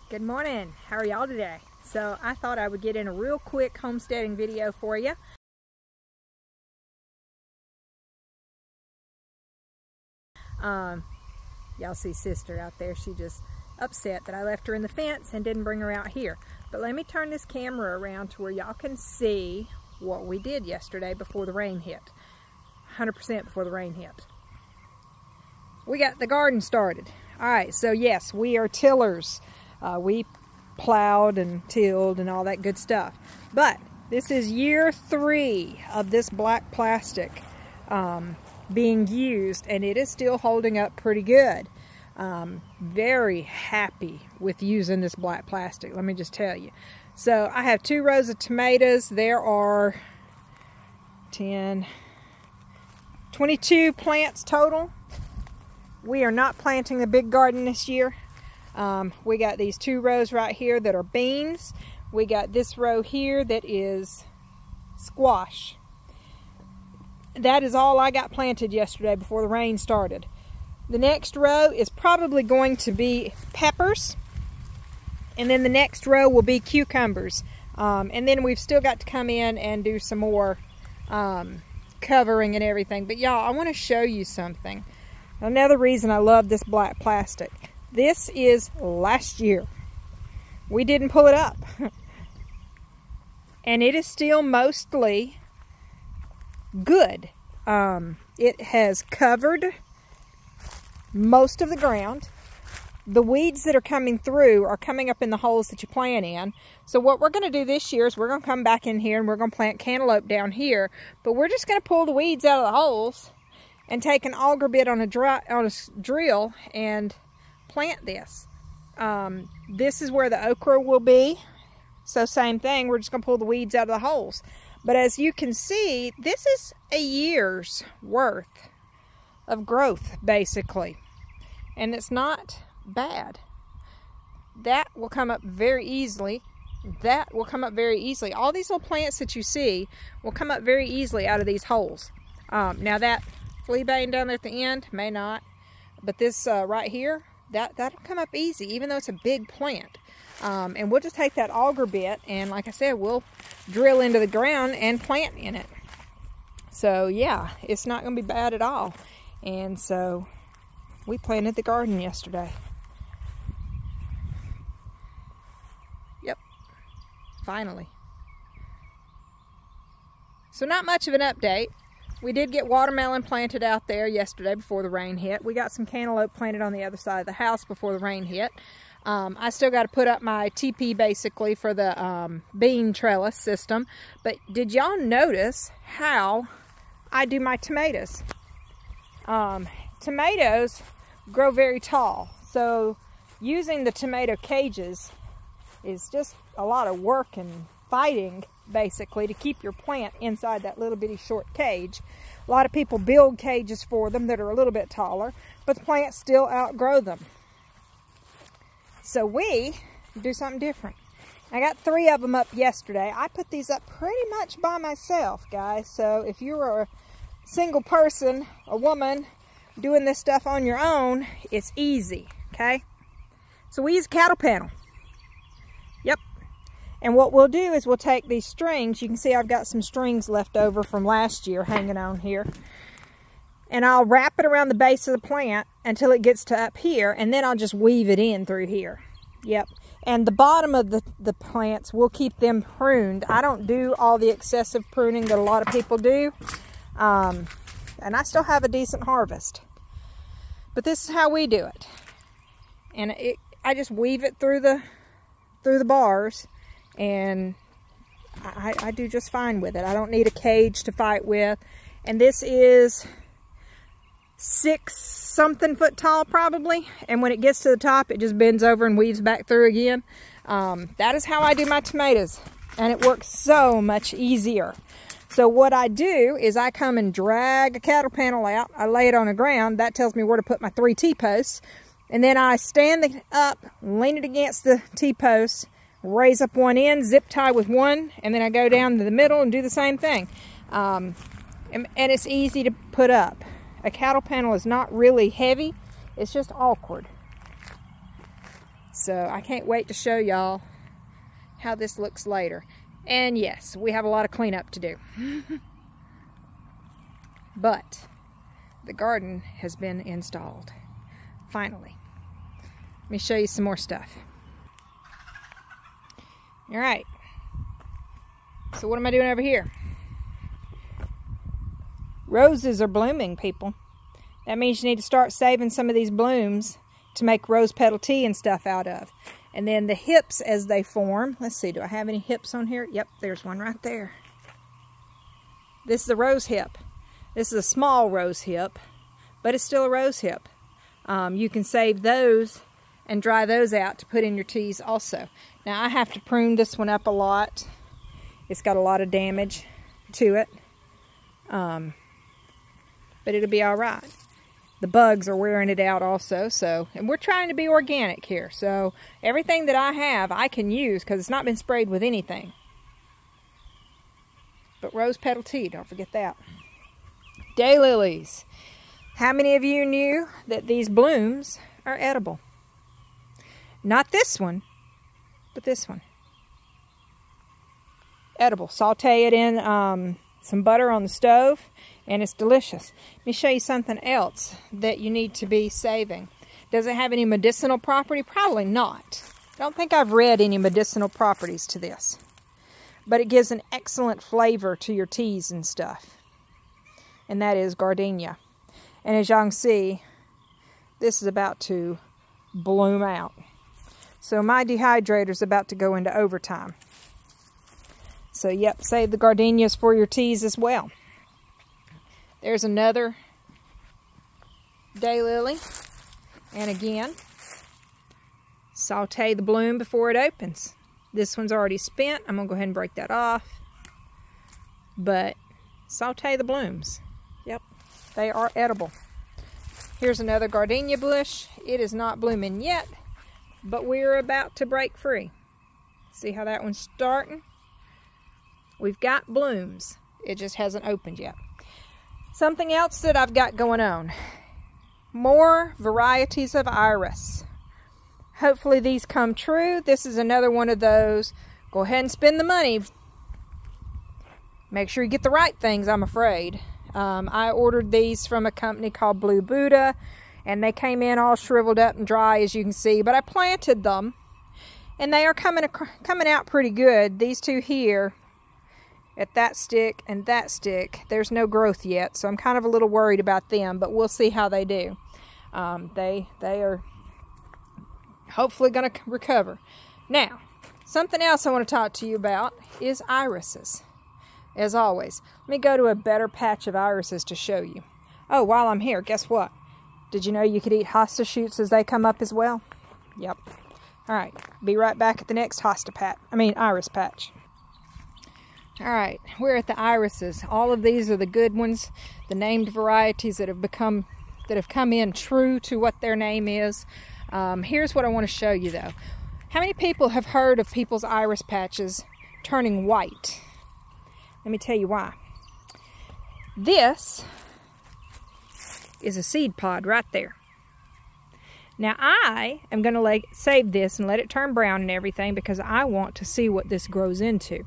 Good morning. How are y'all today? So I thought I would get in a real quick homesteading video for you. Y'all see sister out there. She just upset that I left her in the fence and didn't bring her out here. But let me turn this camera around to where y'all can see what we did yesterday before the rain hit. 100% before the rain hit. We got the garden started. Alright, so yes, we are tillers. We plowed and tilled and all that good stuff. But this is year 3 of this black plastic being used, and it is still holding up pretty good. Very happy with using this black plastic, let me just tell you. So I have 2 rows of tomatoes. There are 22 plants total. We are not planting a big garden this year. We got these 2 rows right here that are beans. We got this row here that is squash. That is all I got planted yesterday before the rain started. The next row is probably going to be peppers. And then the next row will be cucumbers. And then we've still got to come in and do some more covering and everything. But y'all, I want to show you something. Another reason I love this black plastic. This is last year. We didn't pull it up. And it is still mostly good. It has covered most of the ground. The weeds that are coming through are coming up in the holes that you plant in. So what we're going to do this year is we're going to come back in here and we're going to plant cantaloupe down here. But we're just going to pull the weeds out of the holes and take an auger bit on a drill and plant this. This is where the okra will be. So same thing, we're just going to pull the weeds out of the holes. But as you can see, this is a year's worth of growth, basically. And it's not bad. That will come up very easily. That will come up very easily. All these little plants that you see will come up very easily out of these holes. Now that flea bane down there at the end may not, but this right here, that'll come up easy, even though it's a big plant. And we'll just take that auger bit and, like I said, we'll drill into the ground and plant in it. So yeah, it's not going to be bad at all. And so we planted the garden yesterday. Yep, finally. So not much of an update. We did get watermelon planted out there yesterday before the rain hit. We got some cantaloupe planted on the other side of the house before the rain hit. I still got to put up my TP basically for the bean trellis system. But did y'all notice how I do my tomatoes? Tomatoes grow very tall. So using the tomato cages is just a lot of work and fighting basically to keep your plant inside that little bitty short cage. A lot of people build cages for them that are a little bit taller, but the plants still outgrow them. So we do something different. I got 3 of them up yesterday. I put these up pretty much by myself, guys. So if you're a single person, a woman, doing this stuff on your own, it's easy, okay? So we use a cattle panel. Yep. And what we'll do is we'll take these strings. You can see I've got some strings left over from last year hanging on here. And I'll wrap it around the base of the plant until it gets to up here. And then I'll just weave it in through here. Yep. And the bottom of the plants, we'll keep them pruned. I don't do all the excessive pruning that a lot of people do. And I still have a decent harvest. But this is how we do it. And I just weave it through the bars. And I do just fine with it. I don't need a cage to fight with. And this is 6-something foot tall probably. And when it gets to the top, it just bends over and weaves back through again. That is how I do my tomatoes. And it works so much easier. So what I do is I come and drag a cattle panel out. I lay it on the ground. That tells me where to put my 3 T-posts. And then I stand it up, lean it against the T-posts, raise up one end, zip tie with one, and then I go down to the middle and do the same thing. And it's easy to put up. A cattle panel is not really heavy. It's just awkward. So I can't wait to show y'all how this looks later. And yes, we have a lot of cleanup to do. But the garden has been installed, finally. Let me show you some more stuff. All right. So what am I doing over here? Roses are blooming, people. That means you need to start saving some of these blooms to make rose petal tea and stuff out of. And then the hips as they form. Let's see, do I have any hips on here? Yep, there's one right there. This is a rose hip. This is a small rose hip, but it's still a rose hip. You can save those and dry those out to put in your teas also. Now I have to prune this one up a lot. It's got a lot of damage to it. But it'll be all right. The bugs are wearing it out also, and we're trying to be organic here. So everything that I have, I can use because it's not been sprayed with anything. But rose petal tea, don't forget that. Daylilies. How many of you knew that these blooms are edible? Not this one, but this one. Edible. Saute it in some butter on the stove, and it's delicious. Let me show you something else that you need to be saving. Does it have any medicinal property? Probably not. I don't think I've read any medicinal properties to this. But it gives an excellent flavor to your teas and stuff. And that is gardenia. And as y'all can see, this is about to bloom out. So my dehydrator is about to go into overtime. So yep, save the gardenias for your teas as well. There's another daylily. And again, saute the bloom before it opens. This one's already spent. I'm going to go ahead and break that off. But saute the blooms. Yep, they are edible. Here's another gardenia bush. It is not blooming yet, but we're about to break free. See how that one's starting? We've got blooms. It just hasn't opened yet. Something else that I've got going on. More varieties of iris. Hopefully these come true. This is another one of those. Go ahead and spend the money. Make sure you get the right things, I'm afraid. I ordered these from a company called Blue Buddha, and they came in all shriveled up and dry, as you can see. But I planted them, and they are coming out pretty good. These two here, at that stick and that stick, there's no growth yet, so I'm kind of a little worried about them, but we'll see how they do. They are hopefully going to recover. Now, something else I want to talk to you about is irises. As always, let me go to a better patch of irises to show you. Oh, while I'm here, guess what? Did you know you could eat hosta shoots as they come up as well? Yep. All right, be right back at the next iris patch. All right, we're at the irises. All of these are the good ones, the named varieties that have come in true to what their name is. Here's what I want to show you though. How many people have heard of people's iris patches turning white? Let me tell you why. This is a seed pod right there. Now I am going to save this and let it turn brown and everything because I want to see what this grows into.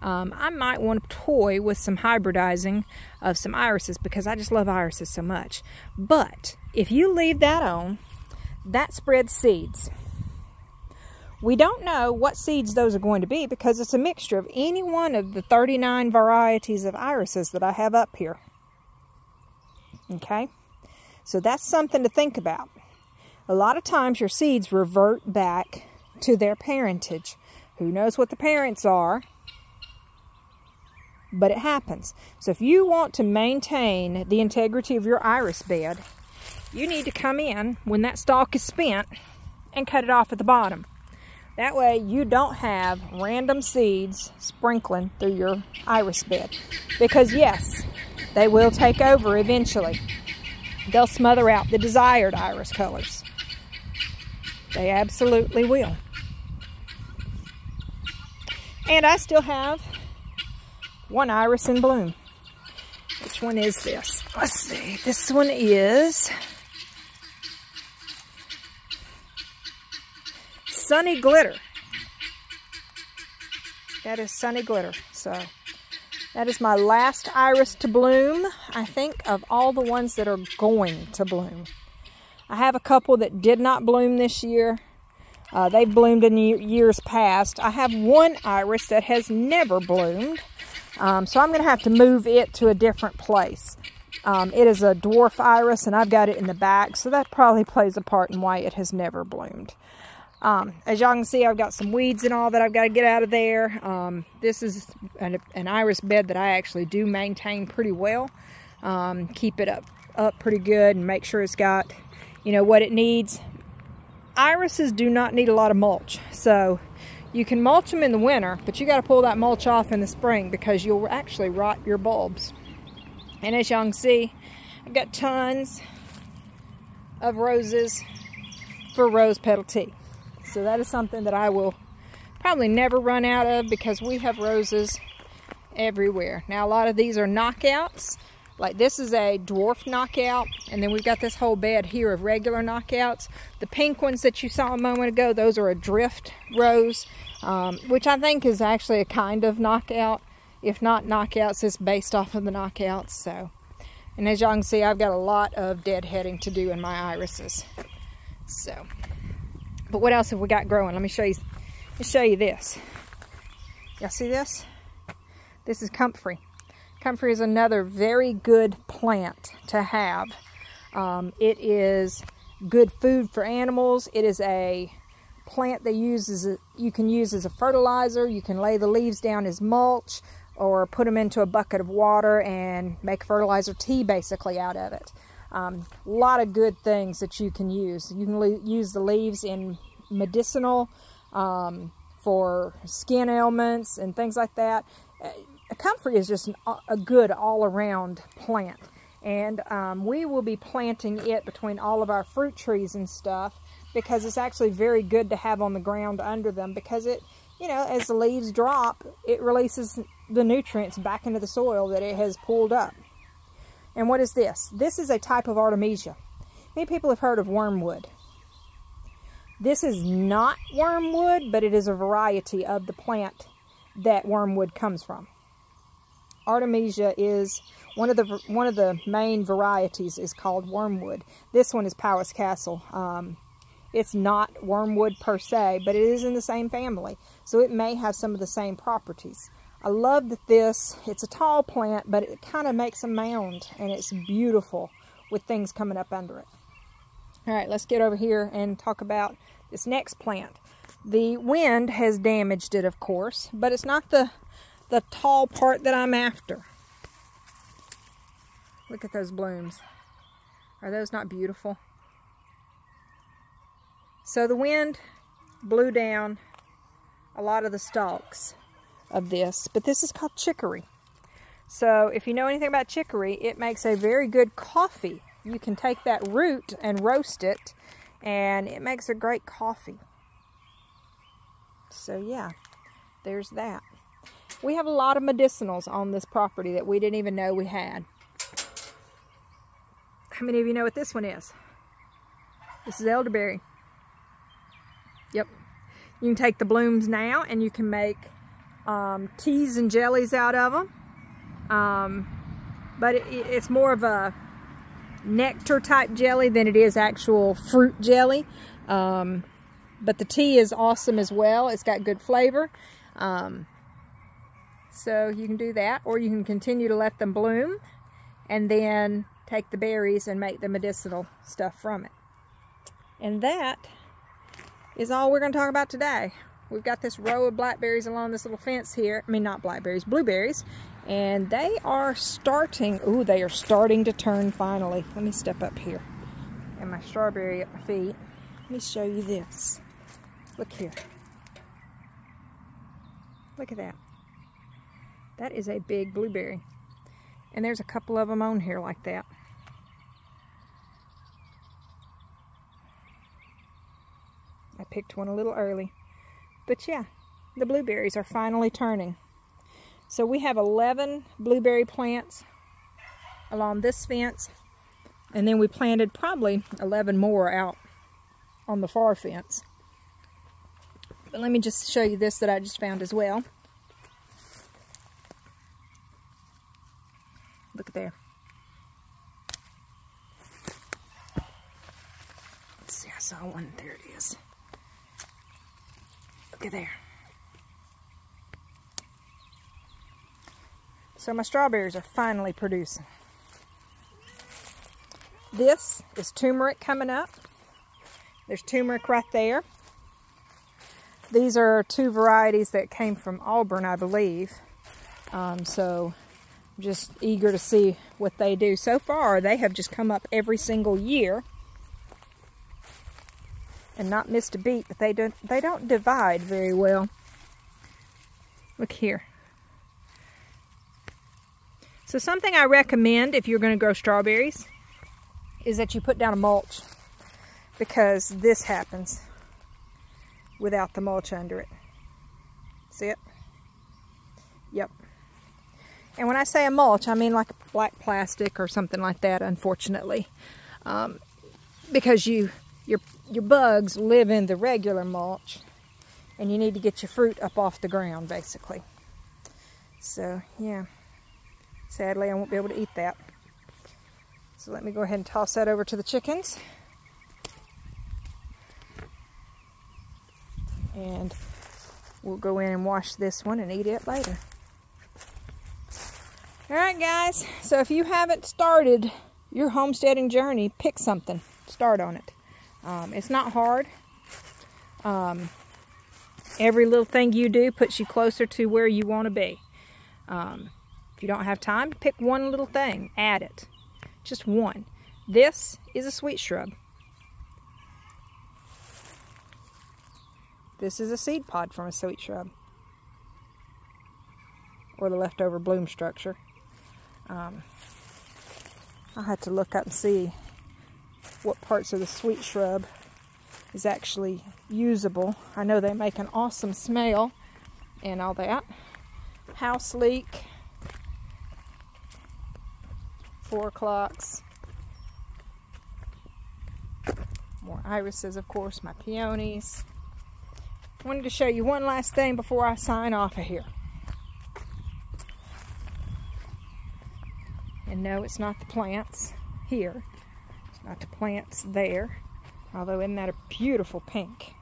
I might want to toy with some hybridizing of some irises because I just love irises so much. But if you leave that on, that spreads seeds. We don't know what seeds those are going to be because it's a mixture of any one of the 39 varieties of irises that I have up here. Okay? So that's something to think about. A lot of times your seeds revert back to their parentage. Who knows what the parents are? But it happens. So if you want to maintain the integrity of your iris bed, you need to come in when that stalk is spent and cut it off at the bottom. That way you don't have random seeds sprinkling through your iris bed. Because yes, they will take over eventually. They'll smother out the desired iris colors. They absolutely will. And I still have one iris in bloom. Which one is this? Let's see. This one is Sunny Glitter. That is Sunny Glitter. So that is my last iris to bloom, I think, of all the ones that are going to bloom. I have a couple that did not bloom this year. They've bloomed in years past. I have one iris that has never bloomed. So I'm going to have to move it to a different place. It is a dwarf iris, and I've got it in the back, so that probably plays a part in why it has never bloomed. As y'all can see, I've got some weeds and all that I've got to get out of there. This is an iris bed that I actually do maintain pretty well. Keep it up pretty good and make sure it's got, you know, what it needs. Irises do not need a lot of mulch, so you can mulch them in the winter, but you got to pull that mulch off in the spring because you'll actually rot your bulbs. And as y'all can see, I've got tons of roses for rose petal tea. So that is something that I will probably never run out of because we have roses everywhere. Now a lot of these are knockouts. Like this is a dwarf knockout, and then we've got this whole bed here of regular knockouts. The pink ones that you saw a moment ago, those are a drift rose, which I think is actually a kind of knockout. If not knockouts, it's based off of the knockouts. So, and as y'all can see, I've got a lot of deadheading to do in my irises. So, but what else have we got growing? Let me show you this. Y'all see this? This is comfrey. Comfrey is another very good plant to have. It is good food for animals. It is a plant that you can use as a fertilizer. You can lay the leaves down as mulch or put them into a bucket of water and make fertilizer tea basically out of it. A lot of good things that you can use. You can use the leaves in medicinal, for skin ailments and things like that. Comfrey is just a good all-around plant, and we will be planting it between all of our fruit trees and stuff because it's actually very good to have on the ground under them because it, you know, as the leaves drop, it releases the nutrients back into the soil that it has pulled up. And what is this? This is a type of artemisia. Many people have heard of wormwood. This is not wormwood, but it is a variety of the plant that wormwood comes from. Artemisia is one of the main varieties is called wormwood. This one is Powis Castle. It's not wormwood per se, but it is in the same family, so it may have some of the same properties. I love that it's a tall plant, but it kind of makes a mound, and it's beautiful with things coming up under it. All right, let's get over here and talk about this next plant. The wind has damaged it, of course, but it's not the tall part that I'm after. Look at those blooms. Are those not beautiful? So the wind blew down a lot of the stalks of this, but this is called chicory. So if you know anything about chicory, it makes a very good coffee. You can take that root and roast it, and it makes a great coffee. So yeah, there's that. We have a lot of medicinals on this property that we didn't even know we had. How many of you know what this one is? This is elderberry. Yep. You can take the blooms now and you can make teas and jellies out of them. But it's more of a nectar type jelly than it is actual fruit jelly. But the tea is awesome as well. It's got good flavor. So you can do that, or you can continue to let them bloom and then take the berries and make the medicinal stuff from it. And that is all we're going to talk about today. We've got this row of blackberries along this little fence here. I mean, not blackberries, blueberries. And they are starting, ooh, they are starting to turn finally. Let me step up here. And my strawberry at my feet. Let me show you this. Look here. Look at that. That is a big blueberry. And there's a couple of them on here like that. I picked one a little early. But yeah, the blueberries are finally turning. So we have 11 blueberry plants along this fence. And then we planted probably 11 more out on the far fence. But let me just show you this that I just found as well. Look at there. Let's see, I saw one. There it is. Look at there. So my strawberries are finally producing. This is turmeric coming up. There's turmeric right there. These are two varieties that came from Auburn, I believe. So I'm just eager to see what they do. So far, they have just come up every single year and not missed a beat, but they don't divide very well. Look here. So something I recommend if you're going to grow strawberries is that you put down a mulch, because this happens without the mulch under it. See it? Yep. And when I say a mulch, I mean like a black plastic or something like that, unfortunately. Because your bugs live in the regular mulch, and you need to get your fruit up off the ground, basically. So, yeah. Sadly, I won't be able to eat that. So let me go ahead and toss that over to the chickens. And we'll go in and wash this one and eat it later. Alright guys, so if you haven't started your homesteading journey, pick something. Start on it. It's not hard. Every little thing you do puts you closer to where you want to be. If you don't have time, pick one little thing, add it. Just one. This is a sweet shrub. This is a seed pod from a sweet shrub, or the leftover bloom structure. I'll have to look up and see what parts of the sweet shrub is actually usable. I know they make an awesome smell and all that. House leek. 4 o'clocks. More irises, of course, my peonies. Wanted to show you one last thing before I sign off of here. And no, it's not the plants here. It's not the plants there. Although, isn't that a beautiful pink?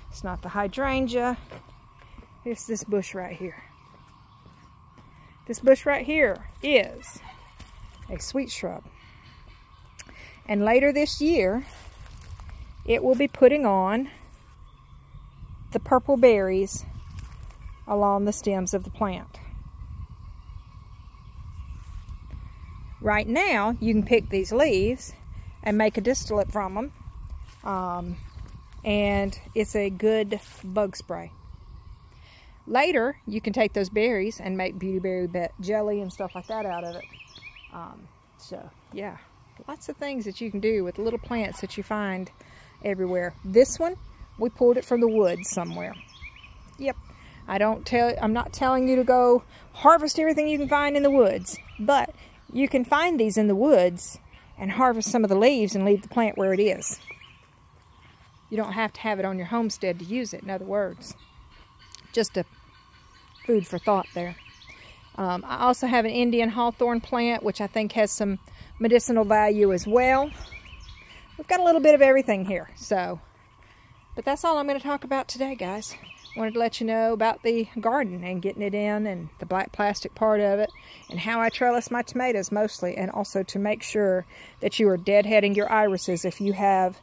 It's not the hydrangea. It's this bush right here. This bush right here is a sweet shrub. And later this year, it will be putting on the purple berries along the stems of the plant. Right now, you can pick these leaves and make a distillate from them. And it's a good bug spray. Later, you can take those berries and make beautyberry jelly and stuff like that out of it. So, yeah, lots of things that you can do with little plants that you find everywhere. This one, we pulled it from the woods somewhere. Yep, I'm not telling you to go harvest everything you can find in the woods, but you can find these in the woods and harvest some of the leaves and leave the plant where it is. You don't have to have it on your homestead to use it, in other words. Just a food for thought there. I also have an Indian hawthorn plant, which I think has some medicinal value as well. We've got a little bit of everything here. But that's all I'm going to talk about today, guys. Wanted to let you know about the garden and getting it in, and the black plastic part of it, and how I trellis my tomatoes mostly, and also to make sure that you are deadheading your irises if you have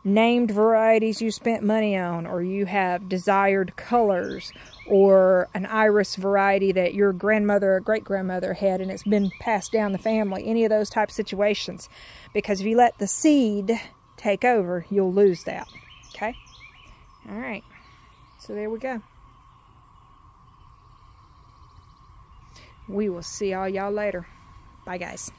named varieties you spent money on, or you have desired colors, or an iris variety that your grandmother or great-grandmother had and it's been passed down the family. Any of those type situations. Because if you let the seed take over, you'll lose that. Okay? Alright. So there we go. We will see all y'all later. Bye, guys.